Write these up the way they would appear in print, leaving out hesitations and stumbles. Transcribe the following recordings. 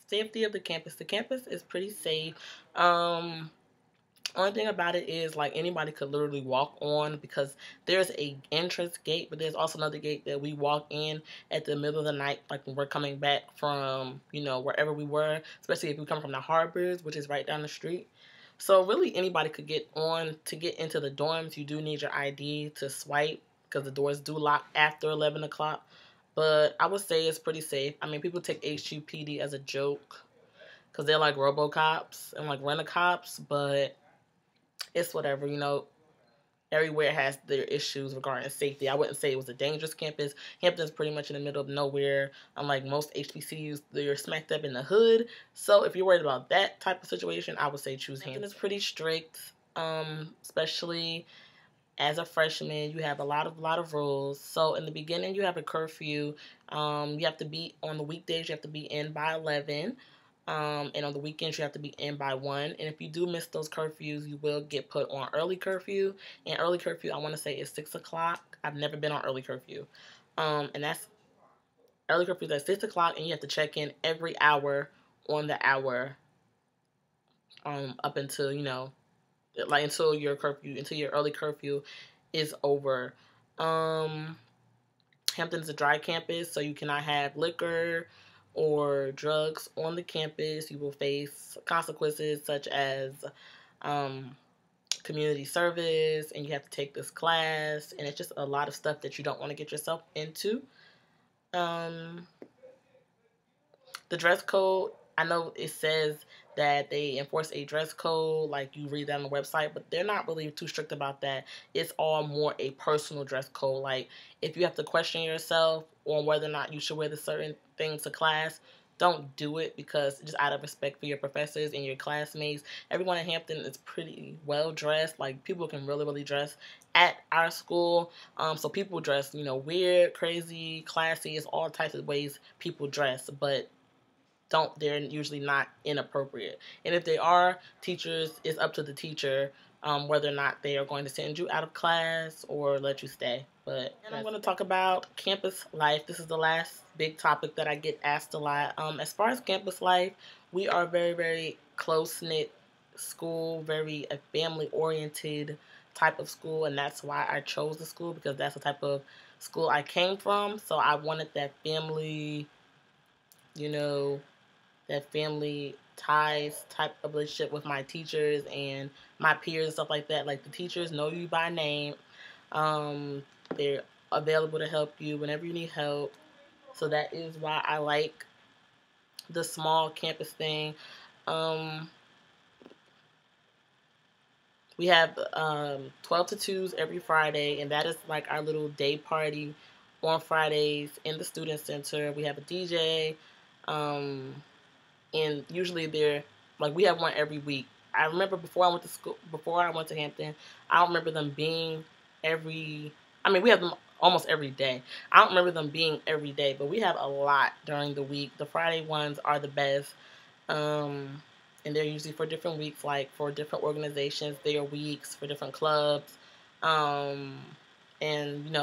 Safety of the campus. The campus is pretty safe. Only thing about it is, like, anybody could literally walk on, because there's a entrance gate, but there's also another gate that we walk in at the middle of the night, like when we're coming back from, wherever we were, especially if we come from the Harbors, which is right down the street. So really anybody could get on. To get into the dorms, you do need your ID to swipe, because the doors do lock after 11 o'clock. But I would say it's pretty safe. I mean, people take HUPD as a joke because they're like RoboCops and like Rent-A-Cops, but it's whatever, everywhere has their issues regarding safety. I wouldn't say it was a dangerous campus. Hampton's pretty much in the middle of nowhere. Unlike most HBCUs, they're smacked up in the hood. So if you're worried about that type of situation, I would say choose Hampton. It's pretty strict, especially as a freshman. You have a lot of rules. So in the beginning, you have a curfew. You have to be, on the weekdays, you have to be in by 11. And on the weekends, you have to be in by 1. And if you do miss those curfews, you will get put on early curfew. And early curfew, I want to say, is 6 o'clock. I've never been on early curfew. And that's early curfew at 6 o'clock, and you have to check in every hour on the hour up until, until your early curfew is over. Hampton's a dry campus, so you cannot have liquor or drugs on the campus. You will face consequences such as community service, and you have to take this class, and it's just a lot of stuff that you don't want to get yourself into. The dress code, I know it says that they enforce a dress code, like you read that on the website, but they're not really too strict about that. It's all more a personal dress code. Like, if you have to question yourself on whether or not you should wear the certain things to class, don't do it, because just out of respect for your professors and your classmates. Everyone in Hampton is pretty well dressed. Like, people can really, really dress at our school. So people dress, weird, crazy, classy. It's all types of ways people dress, but they're usually not inappropriate. And if they are, teachers, it's up to the teacher whether or not they are going to send you out of class or let you stay. And I'm going to talk about campus life. This is the last big topic that I get asked a lot. As far as campus life, we are very, very close-knit school, very a family-oriented type of school, and that's why I chose the school, because that's the type of school I came from. So I wanted that family, that family ties type of relationship with my teachers and my peers and stuff like that. Like, the teachers know you by name. They're available to help you whenever you need help. So that is why I like the small campus thing. We have 12 to 2s every Friday, and that is like our little day party on Fridays in the student center. We have a DJ. And usually we have one every week. I remember before I went to Hampton, I don't remember them being we have them almost every day. I don't remember them being every day, but we have a lot during the week. The Friday ones are the best. And they're usually for different weeks, like for different organizations. They are weeks for different clubs. And,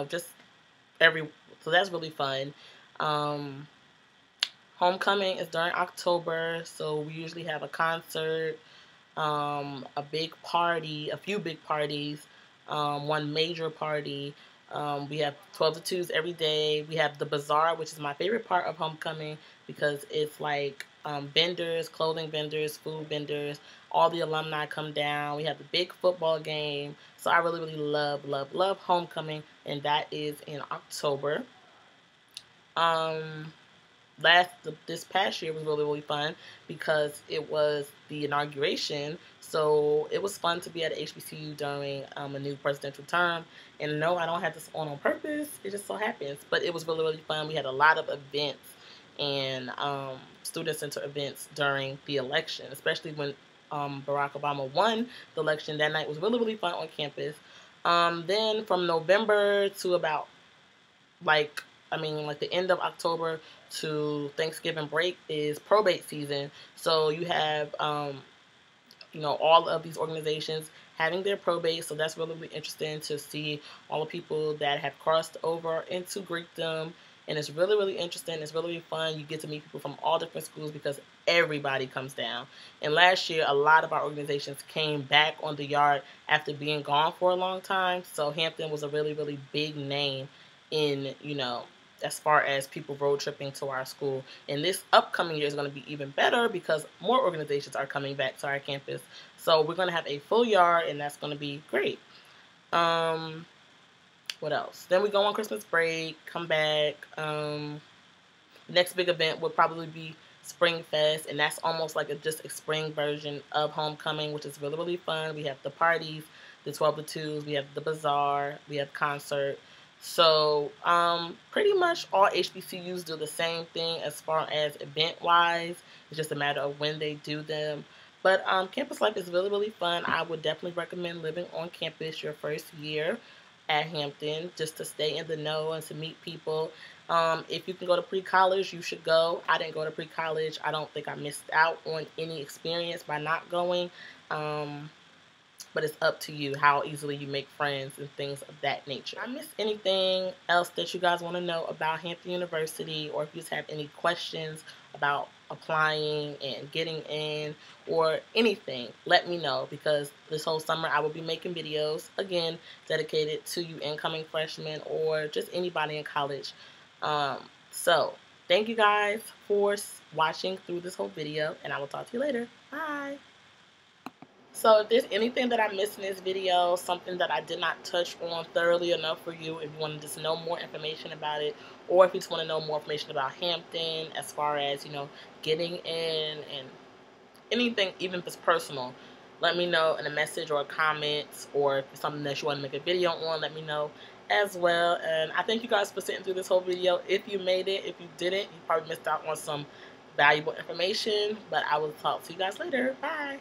just so that's really fun. Homecoming is during October, so we usually have a concert, a few big parties, one major party. We have 12 to 2s every day. We have the bazaar, which is my favorite part of homecoming, because it's like vendors, clothing vendors, food vendors. All the alumni come down. We have the big football game. So I really, really love, love, love homecoming, and that is in October. This past year was really, really fun because it was the inauguration. So it was fun to be at a HBCU during a new presidential term. And no, I don't have this on purpose. It just so happens. But it was really, really fun. We had a lot of events and student center events during the election, especially when Barack Obama won the election. That night was really, really fun on campus. Then from November to about the end of October to Thanksgiving break is probate season. So you have, all of these organizations having their probate. So that's really, really interesting to see all the people that have crossed over into Greekdom and it's really, really interesting. It's really, really fun. You get to meet people from all different schools because everybody comes down. And last year, a lot of our organizations came back on the yard after being gone for a long time. So Hampton was a really, really big name in, as far as people road tripping to our school. And this upcoming year is going to be even better because more organizations are coming back to our campus. So we're going to have a full yard, and that's going to be great. What else? Then we go on Christmas break, come back. Next big event would probably be Spring Fest, and that's almost like just a spring version of homecoming, which is really, really fun. We have the parties, the 12 to 2s, we have the bazaar, we have concert. So pretty much all HBCUs do the same thing as far as event-wise. It's just a matter of when they do them. But campus life is really, really fun. I would definitely recommend living on campus your first year at Hampton just to stay in the know and to meet people. If you can go to pre-college, you should go. I didn't go to pre-college. I don't think I missed out on any experience by not going. But it's up to you how easily you make friends and things of that nature. I missed anything else that you guys want to know about Hampton University, or if you just have any questions about applying and getting in or anything, let me know, because this whole summer I will be making videos, again, dedicated to you incoming freshmen or just anybody in college. So thank you guys for watching through this whole video, and I will talk to you later. Bye. So if there's anything that I missed in this video, something that I did not touch on thoroughly enough for you, if you want to just know more information about it, or if you just want to know more information about Hampton as far as, getting in and anything, even if it's personal, let me know in a message or a comment, or if it's something that you want to make a video on, let me know as well. And I thank you guys for sitting through this whole video. If you made it, if you didn't, you probably missed out on some valuable information, but I will talk to you guys later. Bye.